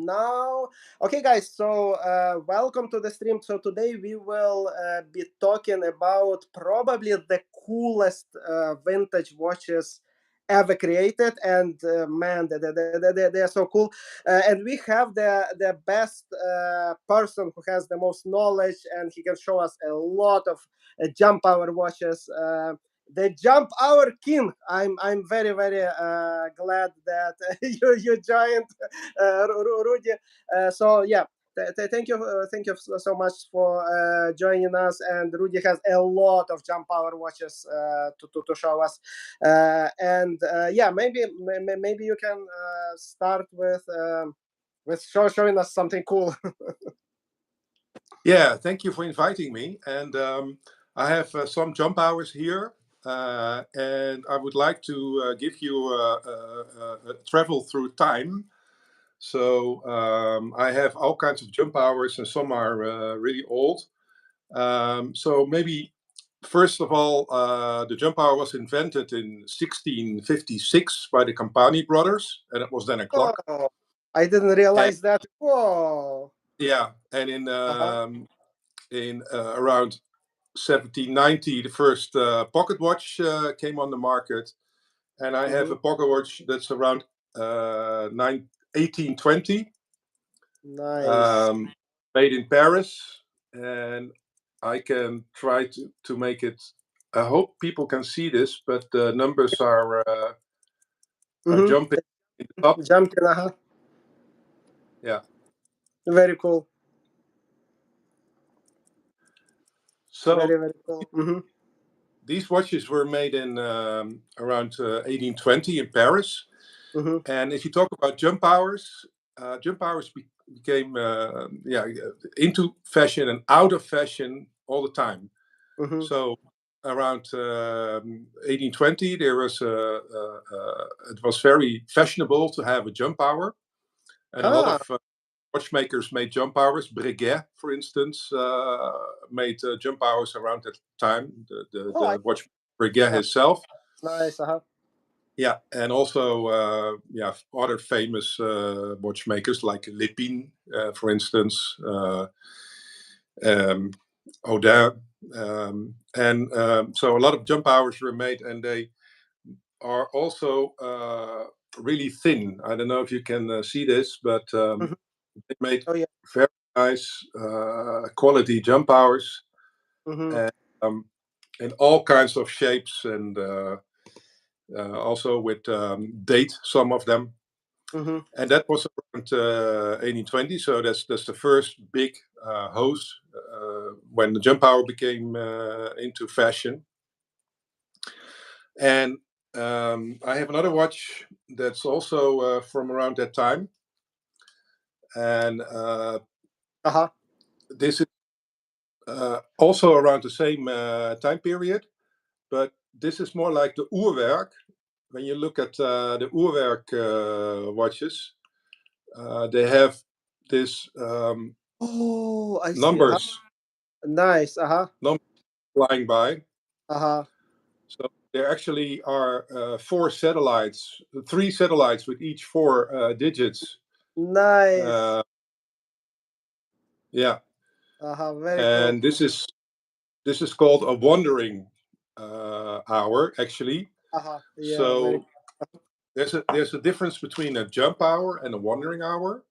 now. Okay, guys, so welcome to the stream. So today we will be talking about probably the coolest vintage watches ever created, and man, they are so cool. And we have the best person who has the most knowledge, and he can show us a lot of jump hour watches. The JumpHourKing. I'm very glad that you joined, Rudy. So yeah, thank you so much for joining us. And Rudy has a lot of jump hour watches to show us. And yeah, maybe you can start with showing us something cool. Yeah, thank you for inviting me. And I have some jump hours here. And I would like to give you a travel through time. So I have all kinds of jump hours, and some are really old. So maybe first of all, the jump hour was invented in 1656 by the Campani brothers, and it was then a clock. Oh, I didn't realize that. Whoa. Yeah, and in around 1790, the first pocket watch came on the market, and I have a pocket watch that's around 1820. Nice. Made in Paris, and I can try to make it. I hope people can see this, but the numbers are jumping in the top. Jumping, Yeah. Very cool. So very cool. these watches were made in around 1820 in Paris. And if you talk about jump hours became into fashion and out of fashion all the time. So around 1820, there was it was very fashionable to have a jump hour, and a lot of watchmakers made jump hours. Breguet, for instance, made jump hours around that time. The watchmaker Breguet himself. Nice. Yeah, and also other famous watchmakers like Lépine, for instance, Audin, and so a lot of jump hours were made, and they are also really thin. I don't know if you can see this, but they made very nice quality jump hours, and in all kinds of shapes, and also with date, some of them. And that was around 1820, so that's the first big hose when the jump hour became into fashion. And I have another watch that's also from around that time, and this is also around the same time period, but this is more like the Uhrwerk. When you look at the Uhrwerk watches, they have this I numbers. See. Nice. Numbers flying by. So there actually are three satellites with each 4 digits. Nice. Yeah. Very and cool. this is called a wandering hour, actually. Yeah, so there's a difference between a jump hour and a wandering hour.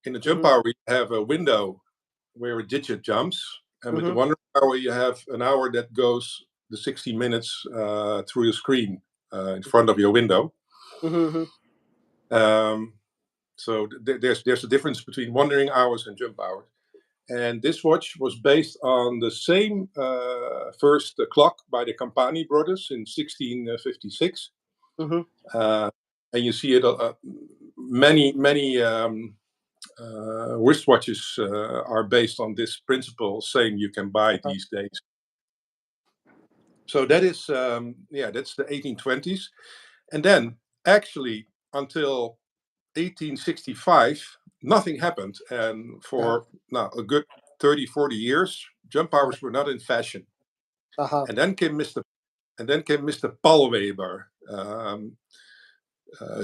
In a jump hour, you have a window where a digit jumps, and with the wandering hour, you have an hour that goes the 60 minutes through the screen in front of your window. So there's a difference between wandering hours and jump hours. And this watch was based on the same first clock by the Campani brothers in 1656. And you see it, many wristwatches are based on this principle, saying you can buy these days. So that is, that's the 1820s. And then actually until 1865, nothing happened. And for a good 30, 40 years, jump hours were not in fashion. And then came Mr. Paul Weber.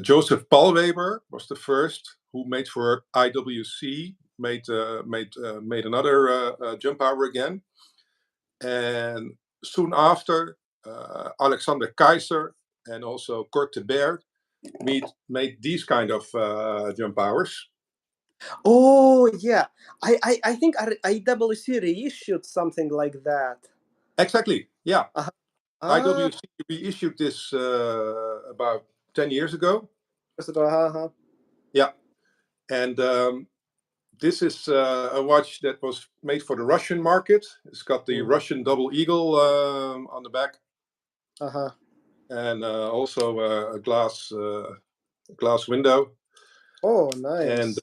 Joseph Paul Weber was the first who made for IWC, made another jump hour again. And soon after, Alexander Kaiser and also Kurt de Beer made these kind of jump hours. Oh yeah, I think IWC reissued something like that. Exactly, yeah. Ah, IWC reissued this about 10 years ago. Yeah, and this is a watch that was made for the Russian market. It's got the Russian double eagle on the back, and also a glass window. Oh, nice. And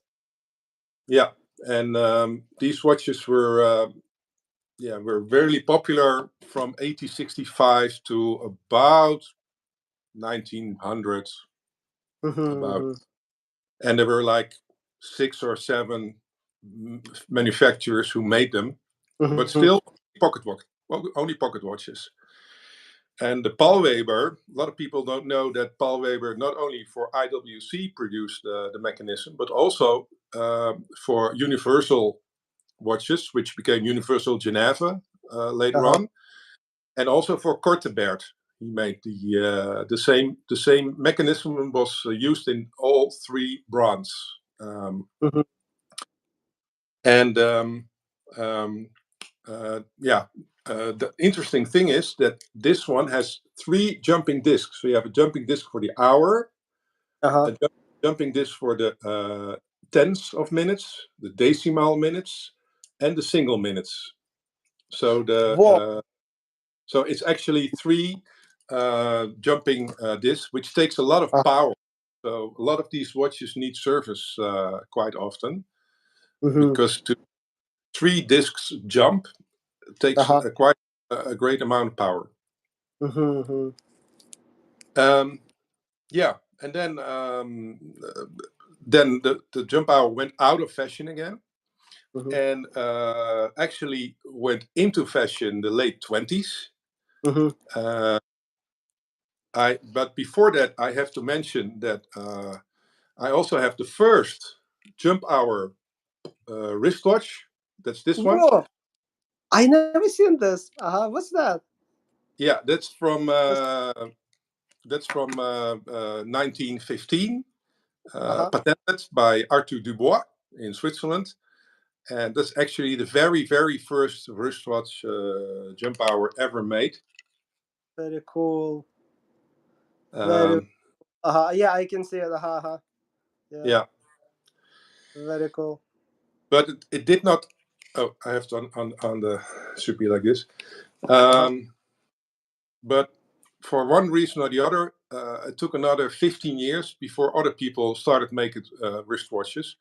yeah, and these watches were very popular from 1865 to about 1900. About, and there were like 6 or 7 manufacturers who made them, but still only pocket watches. And the Paul Weber, a lot of people don't know that Paul Weber not only for IWC produced the mechanism, but also for Universal watches, which became Universal Geneva later on, and also for Kurt de Beer. He made the same mechanism was used in all 3 brands. The interesting thing is that this one has 3 jumping discs. So you have a jumping disc for the hour, a jumping disc for the tenths of minutes, the decimal minutes, and the single minutes. So so it's actually 3 jumping discs, which takes a lot of power. So a lot of these watches need service quite often, because 3 discs jump takes quite a great amount of power. And then the jump hour went out of fashion again, and actually went into fashion the late 20s. But before that, I have to mention that I also have the first jump hour wristwatch. That's this one. Whoa. I never seen this. What's that? Yeah, that's from 1915, patented by Arthur Dubois in Switzerland, and that's actually the very, very first wristwatch jump hour ever made. Very cool. Very. Yeah, I can see it. Yeah. Very cool. But it did not. Oh, I have to on the should be like this. But for one reason or the other, it took another 15 years before other people started making wristwatches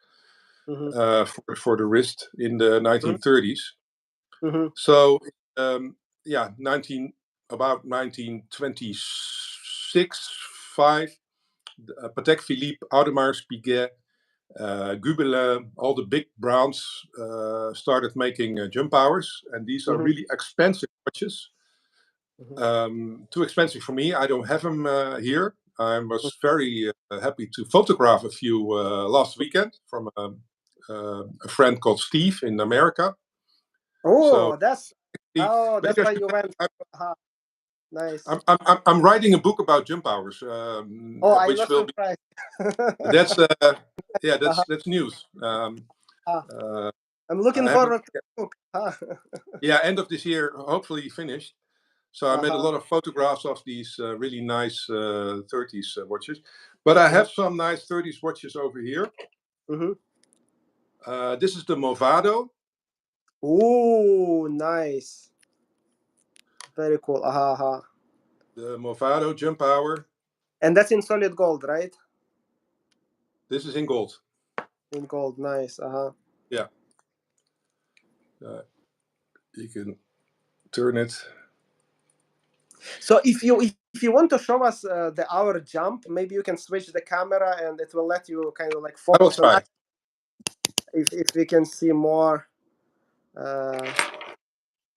for the wrist in the 1930s. So, about 1926, 5, Patek Philippe, Audemars Piguet, Gubelin, all the big brands started making jump hours, and these are really expensive watches. Too expensive for me. I don't have them here. I was very happy to photograph a few last weekend from a friend called Steve in America. Oh, that's why you went. Nice. I'm writing a book about jump hours, I which was will be. surprised. That's news. I'm looking forward to the book. Yeah, end of this year, hopefully finished. So I made a lot of photographs of these really nice 30s watches. But I have some nice 30s watches over here. This is the Movado. Oh, nice. Very cool. The Movado jump hour. And that's in solid gold, right? This is in gold. In gold, nice. Yeah. You can turn it. So if you want to show us the hour jump, maybe you can switch the camera and it will let you kind of like focus on us. If we can see more.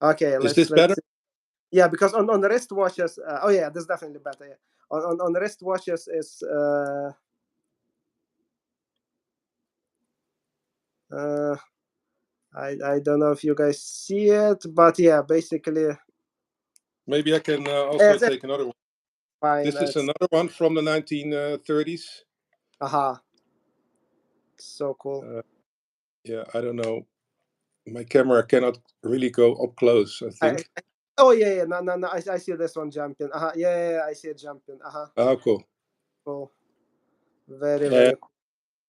Okay, is this better? See. Yeah, because on the wristwatches, oh yeah, this is definitely better. Yeah. On the wristwatches is I don't know if you guys see it, but yeah, basically. Maybe I can also It's take another one. fine. This is another one from the 1930s. So cool. Yeah, I don't know. My camera cannot really go up close, I think. Oh yeah. No. I see this one jumping. Yeah. I see it jumping. Oh, cool. Cool. Very cool.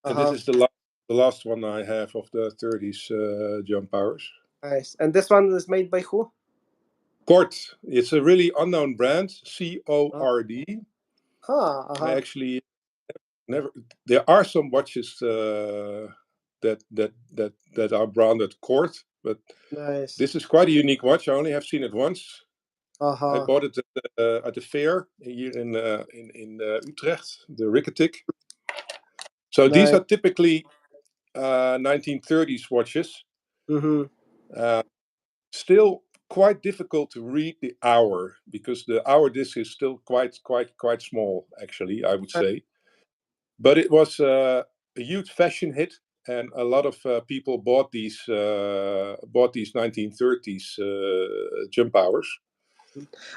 And this is the last one I have of the 30s jump powers. Nice. And this one is made by who? Quartz. It's a really unknown brand. CORD. I actually never. There are some watches that are branded Quartz, but nice. This is quite a unique watch. I only have seen it once. Uh-huh. I bought it at the fair here in Utrecht, the Ricketic. So nice. these are typically 1930s watches. Mm-hmm. Still quite difficult to read the hour because the hour disc is still quite small, actually, I would say. But it was a huge fashion hit, and a lot of people bought these 1930s jump hours.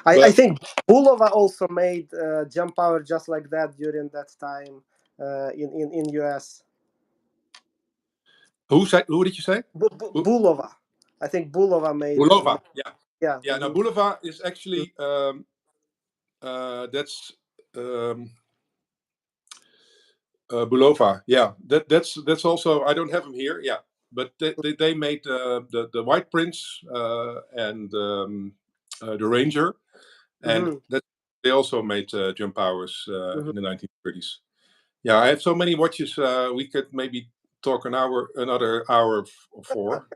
I think Bulova also made jump power just like that during that time in US. Who did you say? Bulova. I think Bulova made. Bulova. Yeah. Yeah. Now Bulova is actually that's Bulova. Yeah. That's also, I don't have them here. Yeah. But they made the White Prince and the Ranger, and they also made jump powers in the 1930s. Yeah, I have so many watches. We could maybe talk another hour or four.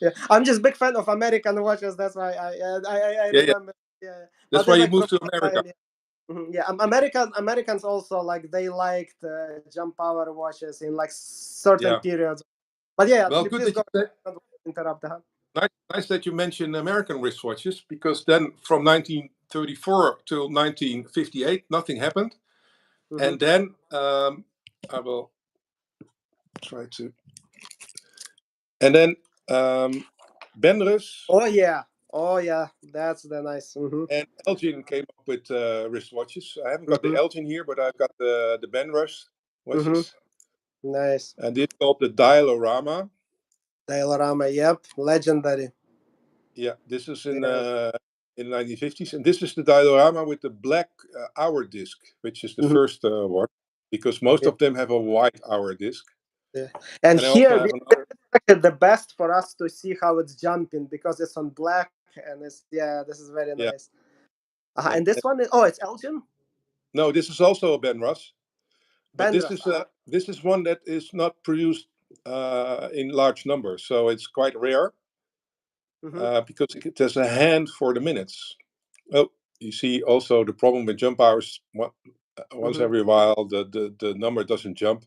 Yeah, I'm just big fan of American watches. That's why I remember. Yeah. That's why you moved to America. Yeah, Americans also like they liked jump power watches in like certain periods. But yeah, well, please go. Don't interrupt. Nice that you mentioned American wristwatches, because then from 1934 till 1958 nothing happened, and then I will try to, and then Benrus. Oh yeah, that's the nice. And Elgin came up with wristwatches. I haven't got the Elgin here, but I've got the Benrus watches. Nice. And this is called the Dialorama. Dialorama, yep, legendary. Yeah, this is in the 1950s, and this is the Dialorama with the black hour disc, which is the first one, because most of them have a white hour disc. Yeah. And here the best for us to see how it's jumping, because it's on black, and this is very nice. And this one is it's Elgin. No, this is also a Benrus, but this is one that is not produced in large numbers, so it's quite rare. Because it has a hand for the minutes. Oh, you see also the problem with jump hours. Once every while, the number doesn't jump.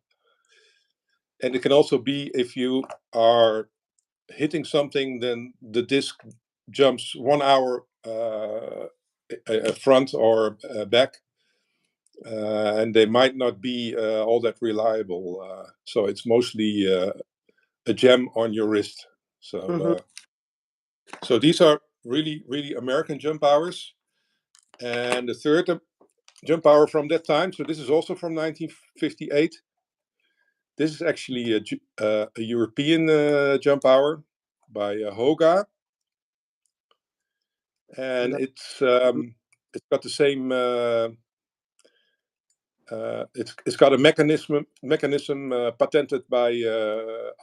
And it can also be if you are hitting something, then the disc jumps 1 hour front or back. And they might not be all that reliable. So it's mostly a jam on your wrist. So so these are really American jump hours. And the third jump hour from that time, so this is also from 1958. This is actually a European jump hour by Hoga, and it's got the same. It's got a mechanism patented by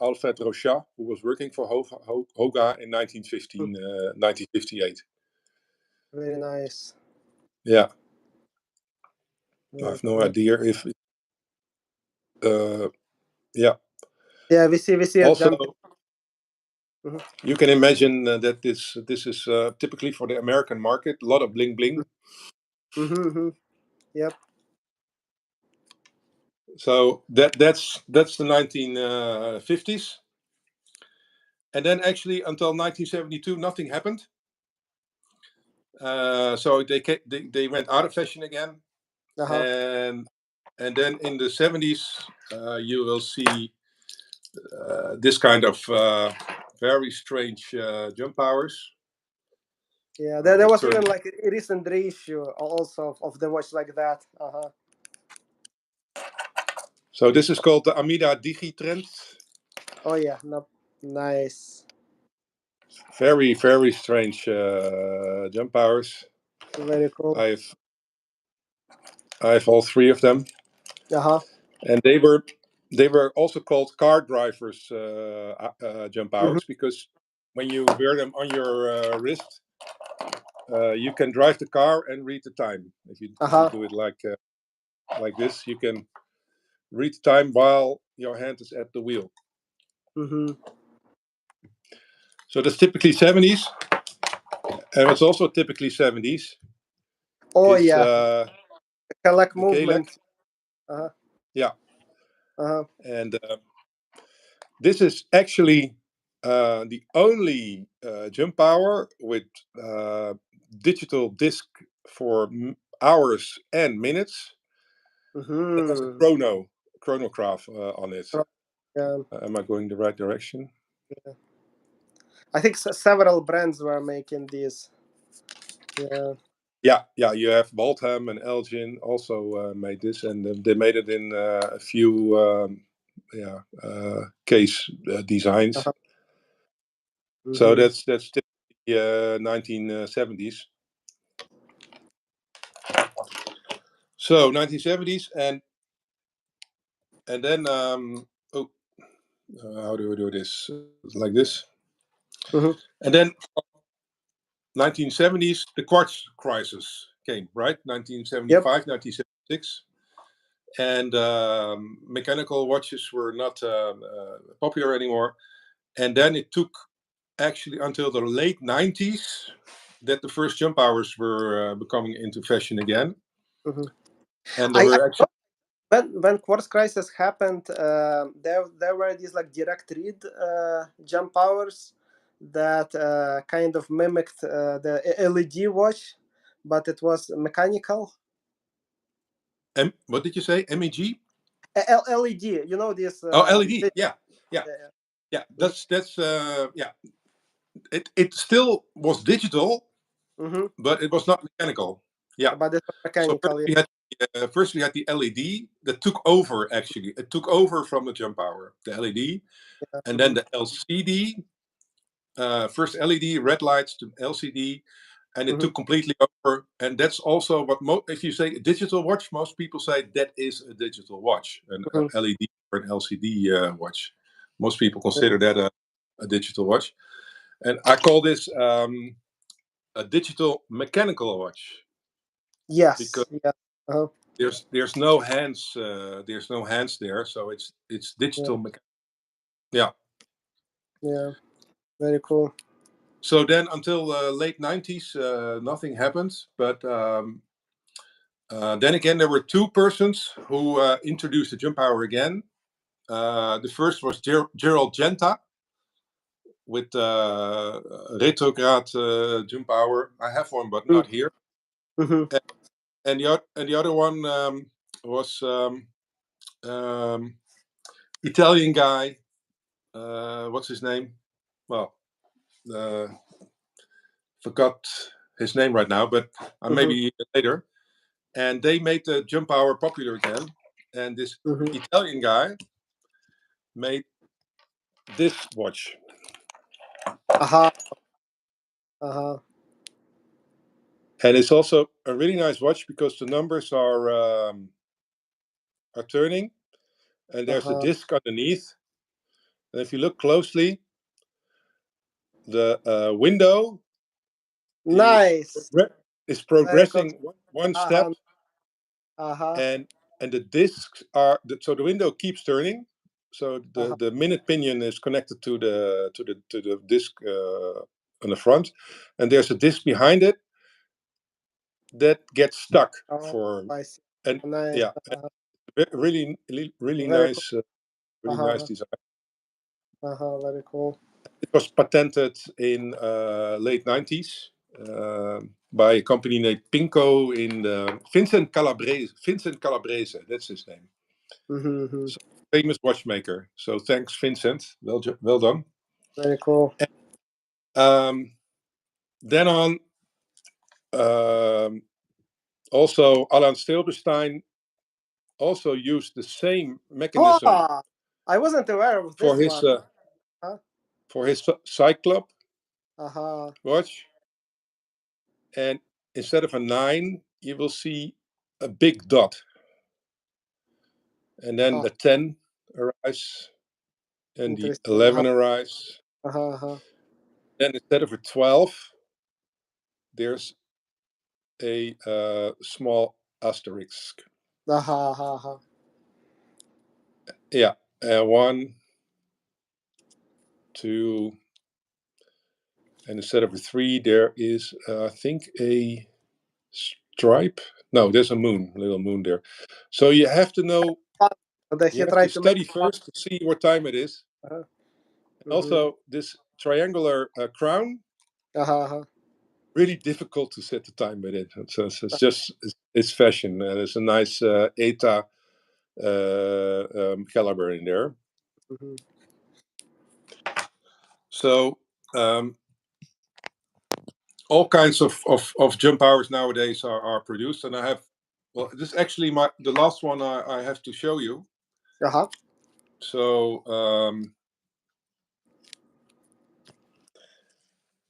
Alfred Rochat, who was working for Hoga in 1958. Very nice. Yeah. I have no idea if. Yeah. Yeah, we see also, it you can imagine that this is typically for the American market. A lot of bling bling. Yep. So that's the 1950s, and then actually until 1972 nothing happened. So they went out of fashion again, and then in the 70s you will see this kind of very strange jump powers. Yeah, there was even like a recent reissue also of the watch like that. So this is called the Amida Digitrend. Oh yeah, no, nice. Very, very strange jump powers. Very cool. I have all three of them. And they were also called car drivers jump powers because when you wear them on your wrist, you can drive the car and read the time. If you do it like this, you can read the time while your hand is at the wheel. So that's typically 70s, and what's also typically 70s. Oh is, yeah, Kalak movement. Yeah. And this is actually the only jump power with digital disc for hours and minutes. That has a chronograph on it. Am I going the right direction? Yeah. I think several brands were making these. Yeah. You have Waltham and Elgin also made this, and they made it in a few case designs. So that's typically 1970s. So 1970s, and then how do we do this? Like this. And then 1970s, the quartz crisis came, right? 1975, 1976. And mechanical watches were not popular anymore. And then it took actually until the late 90s that the first jump hours were becoming into fashion again. And there were actually... When quartz crisis happened, there were these like direct read jump hours that kind of mimicked the LED watch, but it was mechanical. What did you say? MEG? LED. You know this? LED. Yeah. That's yeah. It still was digital, but it was not mechanical. Yeah. But it was mechanical. So first we had the LED that took over. Actually, it took over from the jump hour, the LED, and then the LCD. First LED, red lights to LCD, and it took completely over. And that's also what if you say a digital watch, most people say that is a digital watch, an LED or an LCD watch. Most people consider that a digital watch, and I call this a digital mechanical watch. Yes. Because there's no hands. There's no hands there, so it's digital. Yeah. Very cool. So then, until late 90s, nothing happened. But then again, there were two persons who introduced the jump hour again. The first was Gerald Genta with retrograde jump hour. I have one, but not here. And the other one was Italian guy. What's his name? Well, forgot his name right now, but maybe later. And they made the jump hour popular again. And this Italian guy made this watch. And it's also a really nice watch because the numbers are turning, and there's a disc underneath. And if you look closely, the window is progressing one step, and the discs are so the window keeps turning. So the minute pinion is connected to the disc on the front, and there's a disc behind it that gets stuck really nice, really nice design. Very cool. It was patented in late 90s by a company named Pinko in Vincent Calabrese. That's his name. famous watchmaker. So thanks, Vincent. Well done. Very cool. Then on, also Alan Stilberstein also used the same mechanism I wasn't aware of for this his one. Huh? for his Cyclop Uh-huh. watch. And instead of a 9, you will see a big dot. And then the 10 arrives, and the 11 arrives. Then instead of a 12, there's a small asterisk. Yeah, 1, 2, and instead of a 3, there is, I think, a stripe. No, there's a little moon there. So you have to know. You have to study first to see what time it is. Also, this triangular crown, really difficult to set the time with it. It's just it's fashion. There's a nice ETA caliber in there. So all kinds of jump hours nowadays are produced, and I have. Well, this is actually the last one I have to show you. So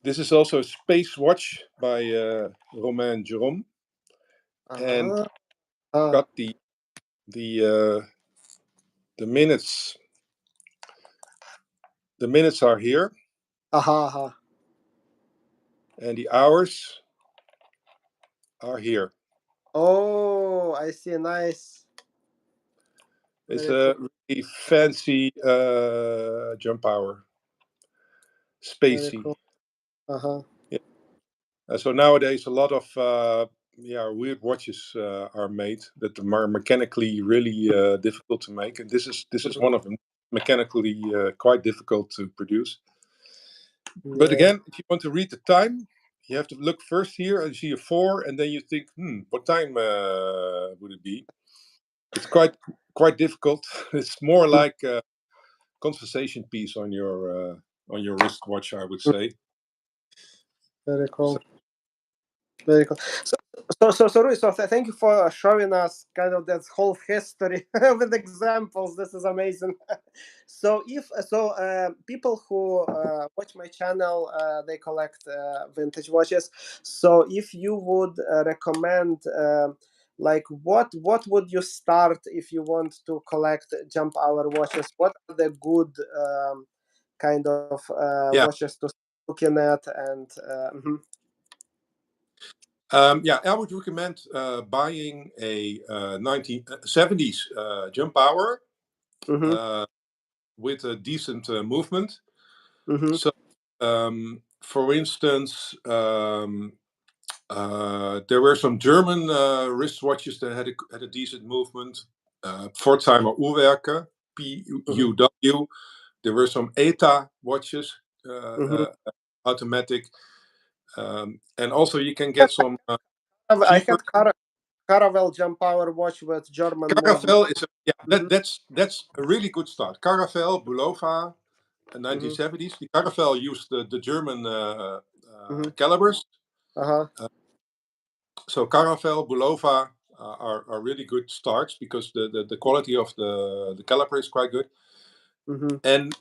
this is also a space watch by Romain Jerome, and got the minutes. The minutes are here, and the hours are here. Oh, I see. Nice. It's a really fancy jump hour, spacey. Cool. Yeah. So nowadays, a lot of weird watches are made that are mechanically really difficult to make, and this is one of them. Mechanically quite difficult to produce. But again, if you want to read the time, you have to look first here and you see a 4, and then you think, what time would it be? It's quite difficult. It's more like a conversation piece on your wristwatch, I would say. Very cool. Very cool. So Rui, thank you for showing us kind of that whole history with examples. This is amazing. So people who watch my channel, they collect vintage watches. So if you would recommend, like what would you start if you want to collect jump hour watches? What are the good kind of watches to looking at and I would recommend buying a 1970s jump hour with a decent movement. So, for instance, there were some German wristwatches that had a decent movement. Pforzheimer Uhrwerke, PUW. There were some ETA watches, automatic. And also you can get some I had Caravelle jump hour watch with German Caravelle is that's a really good start. Caravelle, Bulova, 1970s. The Caravelle used the German calibers. So Caravelle, Bulova are really good starts because the quality of the caliper is quite good. And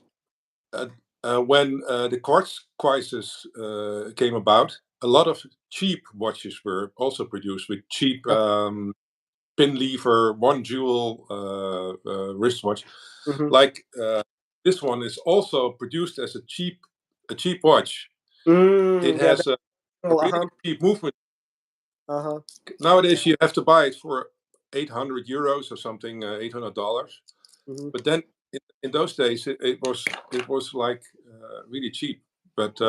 when the quartz crisis came about, a lot of cheap watches were also produced with cheap pin lever, one jewel wristwatch. Like this one is also produced as a cheap watch. It has a really cheap movement. Nowadays you have to buy it for €800 or something, $800. But then in those days it was like really cheap. But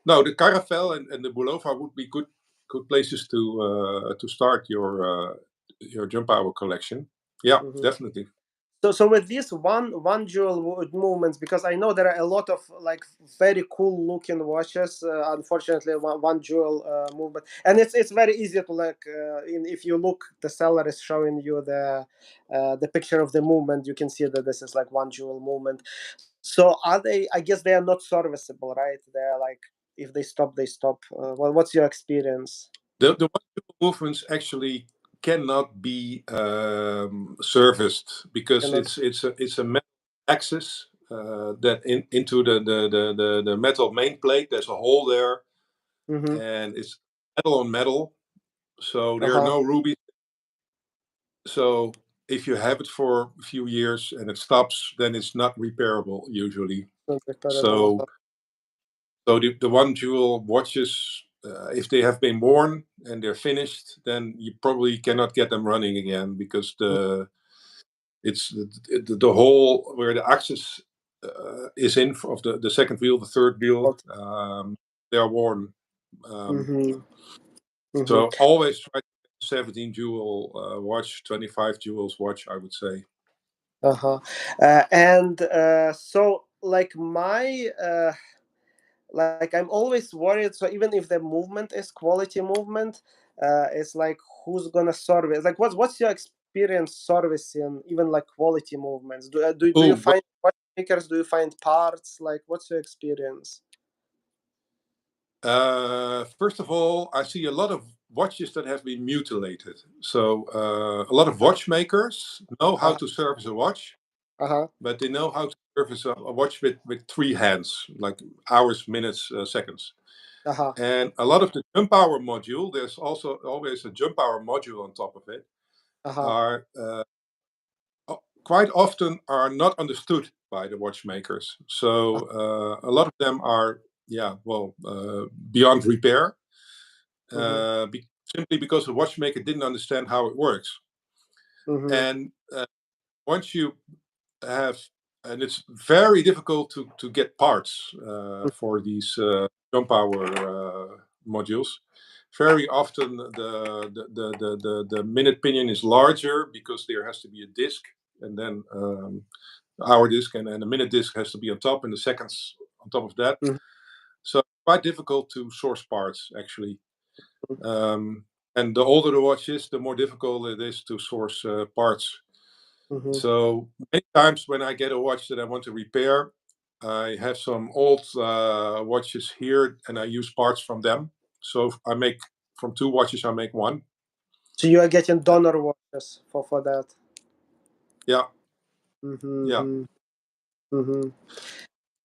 no, the Caravelle and the Bulova would be good places to start your jump hour collection. Yeah, definitely. So with these one jewel movements, because I know there are a lot of like very cool looking watches. Unfortunately, one jewel movement, and it's very easy to like if you look, the seller is showing you the picture of the movement. You can see that this is like one jewel movement. So are they? I guess they are not serviceable, right? They're like if they stop, they stop. What's your experience? The one jewel movements actually cannot be serviced because Cannot. it's a metal axis that into the metal main plate. There's a hole there, Mm-hmm. and it's metal on metal, so Uh there are huh. no rubies. So if you have it for a few years and it stops, then it's not repairable usually. Not repairable. So the one jewel watches, if they have been worn and they're finished, then you probably cannot get them running again because it's the hole where the axis is in of the second wheel, the third wheel, they are worn. Mm-hmm. Mm-hmm. So always try 17 jewel watch, 25 jewels watch, I would say. Uh-huh. And so like my like I'm always worried. So even if the movement is quality movement, it's like who's gonna service? Like what's your experience servicing even like quality movements? Do you Oh, find watchmakers? Do you find parts? Like what's your experience? first of all, I see a lot of watches that have been mutilated. So a lot of watchmakers know how Uh to service a watch, huh. but they know how to service a watch with three hands, like hours, minutes, seconds. Uh huh. And a lot of the jump hour module, there's also always a jump hour module on top of it, Uh huh. are quite often are not understood by the watchmakers. So a lot of them are, yeah, well, beyond repair, Mm-hmm. simply because the watchmaker didn't understand how it works. Mm-hmm. And once you have, and it's very difficult to get parts for these jump hour modules. Very often the minute pinion is larger because there has to be a disc, and then hour disc, and then the minute disc has to be on top, and the seconds on top of that. Mm-hmm. So quite difficult to source parts actually. Um, and the older the watch is, the more difficult it is to source parts. Mm-hmm. So many times when I get a watch that I want to repair, I have some old watches here, and I use parts from them. So I make from two watches, I make one. So you are getting donor watches for that. Yeah, yeah, Mm-hmm. Mm-hmm.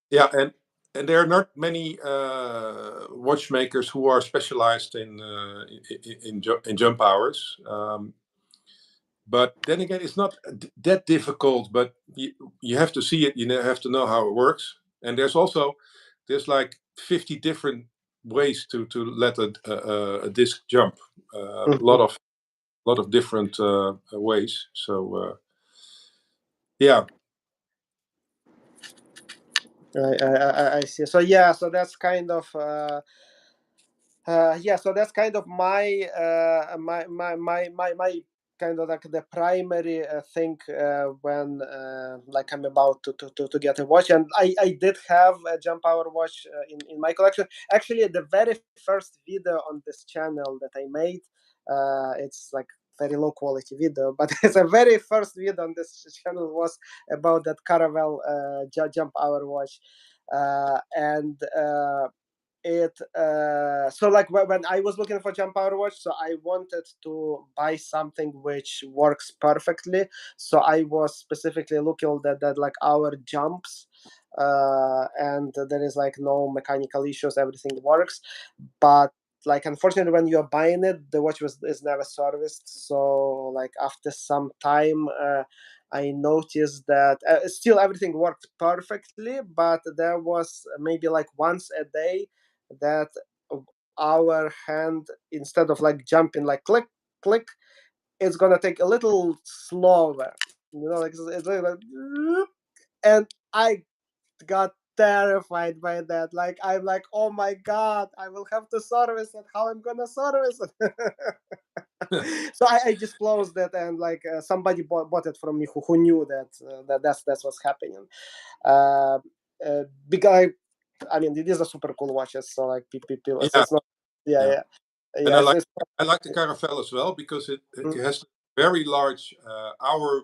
yeah, and there are not many watchmakers who are specialized in jump hours. But then again, it's not that difficult. But you have to see it. You have to know how it works. And there's like 50 different ways to let a disc jump. A Mm-hmm. lot of different ways. So yeah. I see. So yeah, so that's kind of yeah, so that's kind of my kind of like the primary thing when like I'm about to get a watch. And I did have a jump hour watch in my collection. Actually, the very first video on this channel that I made, it's like very low quality video, but it's a very first video on this channel was about that Caravel jump hour watch. And it so like when I was looking for jump power watch, so I wanted to buy something which works perfectly. So I was specifically looking that like our jumps and there is like no mechanical issues, everything works. But like unfortunately when you're buying it, the watch is never serviced. So like after some time I noticed that still everything worked perfectly, but there was maybe like once a day that our hand, instead of like jumping like click click, it's gonna take a little slower, like it's like and I got terrified by that. Like I'm like, oh my god, I will have to service it. How I'm gonna service it? So I disclosed that, and like somebody bought it from me who knew that's what's happening. Uh, because I mean, it is a super cool watches. So like people, Yeah, it's not. Yeah, yeah. yeah, And yeah. I like the Caravelle as well because it Mhm, has very large hour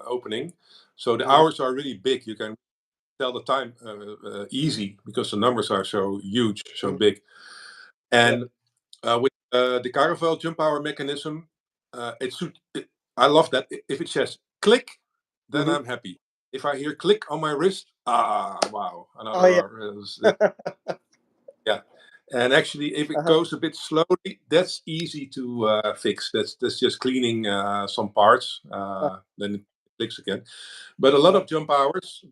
opening, so the mhm, hours are really big. You can tell the time easy because the numbers are so huge, so mhm. big. Yeah. And with the Caravelle jump hour mechanism, I love that. If it says click, then Mhm. I'm happy. If I hear click on my wrist, wow, Oh another yeah. hour. Yeah, and actually, if it Uh-huh. goes a bit slowly, that's easy to fix. That's just cleaning some parts. Then it clicks again. But a lot Uh-huh. of jump hours,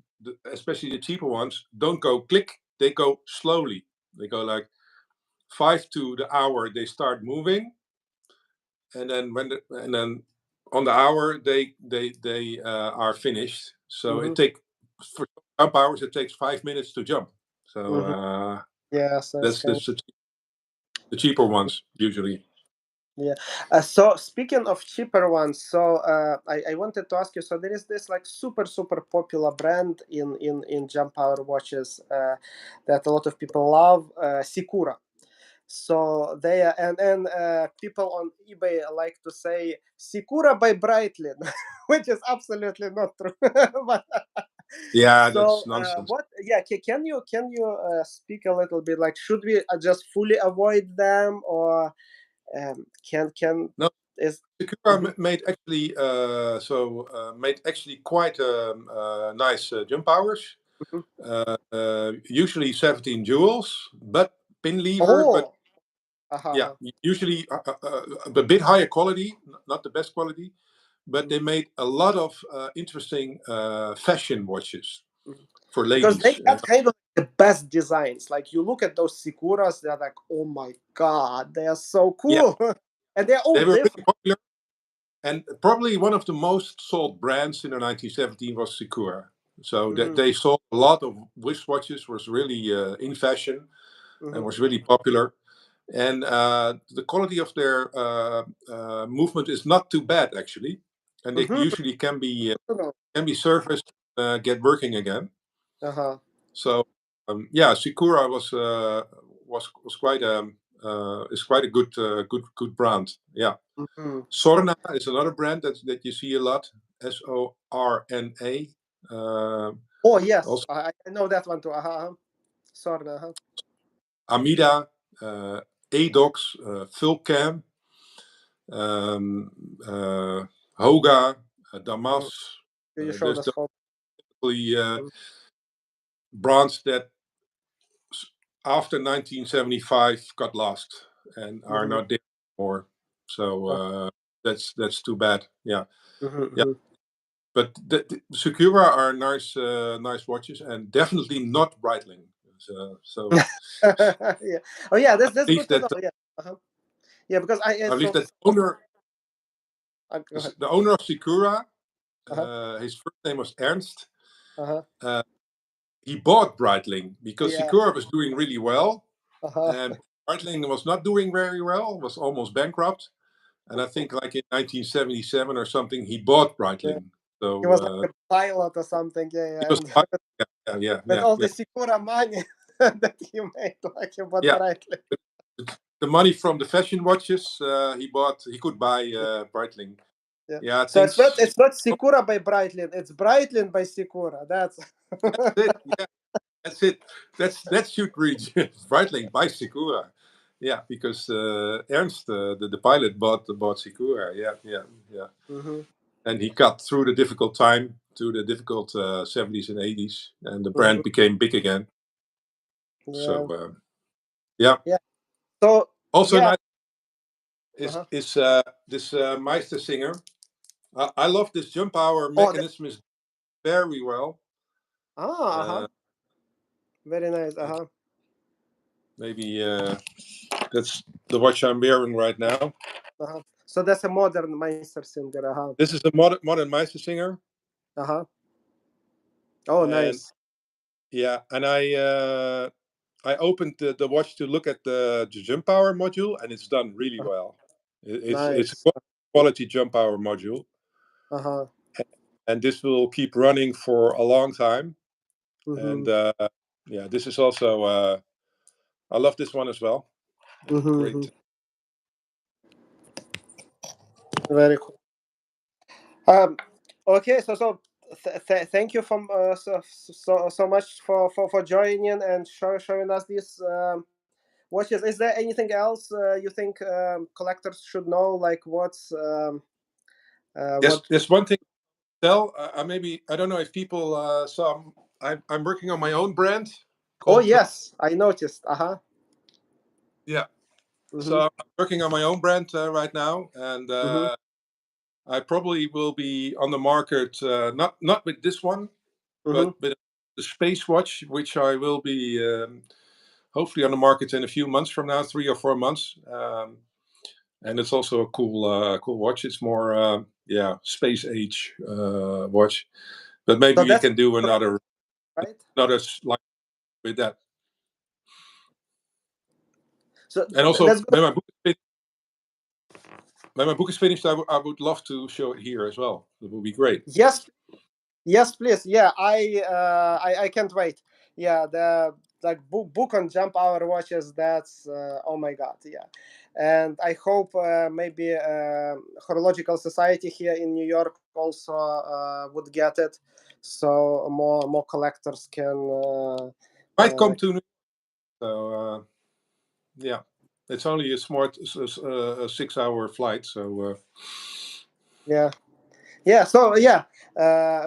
especially the cheaper ones, don't go click. They go slowly. They go like 5 to the hour. They start moving, and then and then on the hour they are finished. So Mhm. it take for jump hours. It takes 5 minutes to jump. So Mhm. Yes, that's kind. that's the cheaper ones usually. Yeah. So speaking of cheaper ones, so I wanted to ask you. So there is this like super popular brand in jump hour watches that a lot of people love, Sikura. So they are, and people on eBay like to say Sikura by Breitling, which is absolutely not true. But Yeah, so that's nonsense. what? Yeah, can you speak a little bit? Like, should we just fully avoid them, or can No, is Sakura mhm, made actually made actually quite nice jump hours. mhm. Usually 17 jewels, but pin lever, but Oh, uh-huh, yeah, uh-huh. usually a bit higher quality, not the best quality, but they Mhm, made a lot of interesting fashion watches mhm. for Because they ladies. got kind of the best designs. Like you look at those Sikuras, they're like, oh my god, they are so Yeah, cool, and they're all they were really different. popular. And probably one of the most sold brands in the 1917 was Sakura. So Hmm. they sold a lot of wristwatches, was really in fashion and Hmm. was really popular. And the quality of their movement is not too bad actually, and they Hmm. usually can be serviced, get working again. Uh-huh. So yeah, Sakura was quite is quite a good brand. Yeah. Hmm. Sorna is another brand that you see a lot. Sorna. Oh yes, Also I know that one too. Uh-huh. Uh-huh. Sorry. Uh-huh. Amida, Adox, Vulcan, Hoga, Hmm. Damas. You showed There's us how. definitely brands that after 1975 got lost and are Mm-hmm. not there anymore. So that's too bad. Yeah, yeah. Mm-hmm. But Sakura are nice watches, and definitely not Breitling. So Yeah. Oh yeah, I that's believe good to that know. Yeah. Uh-huh. Yeah, because I believe so that go ahead. the owner of Sakura, Uh-huh. his first name was Ernst. Uh-huh. Uh, he bought Breitling because Yeah. Sakura was doing really well, Uh-huh. and Breitling was not doing very well, was almost bankrupt. And I think like in 1977 or something, he bought Yeah. Breitling. He So was like a pilot or something. Yeah, he yeah. was And with yeah, all yeah, the Sikura money that he made, like he bought yeah. brightly. The money from the fashion watches he could buy Breitling. Yeah. Yeah, So things. it's not Sikura by Breitling, it's Breitling by Sikura. That's That's it. Yeah, that's it. That should reach Breitling by Sakura. Yeah, because Ernst, the pilot, bought Sakura. Yeah, yeah, yeah. hmm. And he got through the difficult time, through the difficult 70s and 80s, and the Hmm. brand became big again. Yeah. So yeah. Yeah. So Also yeah. nice Uh-huh. is this Meister Singer. I love this jump hour Oh, mechanism is very well. uh-huh. Uh, Very nice. let's Uh-huh. maybe that's the watch I'm wearing right now. Uh-huh. So that's a modern Meister singer. Uh-huh. This is a modern Meister Singer, Uh-huh. Oh, and nice. Yeah, and I opened the watch to look at the jump power module, and it's done really well. It's Nice. a quality jump power module, Uh-huh. and this will keep running for a long time. Mm-hmm. And yeah, this is also I love this one as well. Mm-hmm. Great. Very cool. Okay, thank you so much for joining and showing us these watches. Is there anything else you think collectors should know? Like what's Yes, what? there's one thing. Tell maybe I don't know if people saw. I'm working on my own brand Oh called. yes, I noticed. Uh-huh. Yeah. Mm-hmm. So I'm working on my own brand right now, and Mm-hmm. I probably will be on the market not with this one, but Mm-hmm. with the Space Watch, which I will be hopefully on the market in a few months from now, 3 or 4 months. And it's also a cool watch. It's more space age watch, but So maybe we that's can do another right. like with that. So And also that's good. when my book is finished, I would love to show it here as well. It would be great. Yes, yes, please. Yeah, I can't wait. Yeah, the like book on jump hour watches. That's oh my god. Yeah, and I hope maybe horological society here in New York also would get it, so more collectors can. Might come to so yeah, it's only a smart a 6 hour flight. So Yeah. Yeah, so yeah,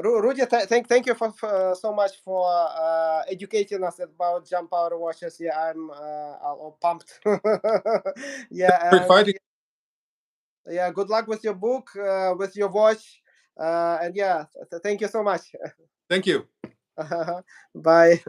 Rudy, thank you for so much for educating us about jump hour watches. Yeah, I'm all pumped. we're Yeah, and fighting. yeah, good luck with your book, with your watch, and yeah, thank you so much. Thank you. Bye.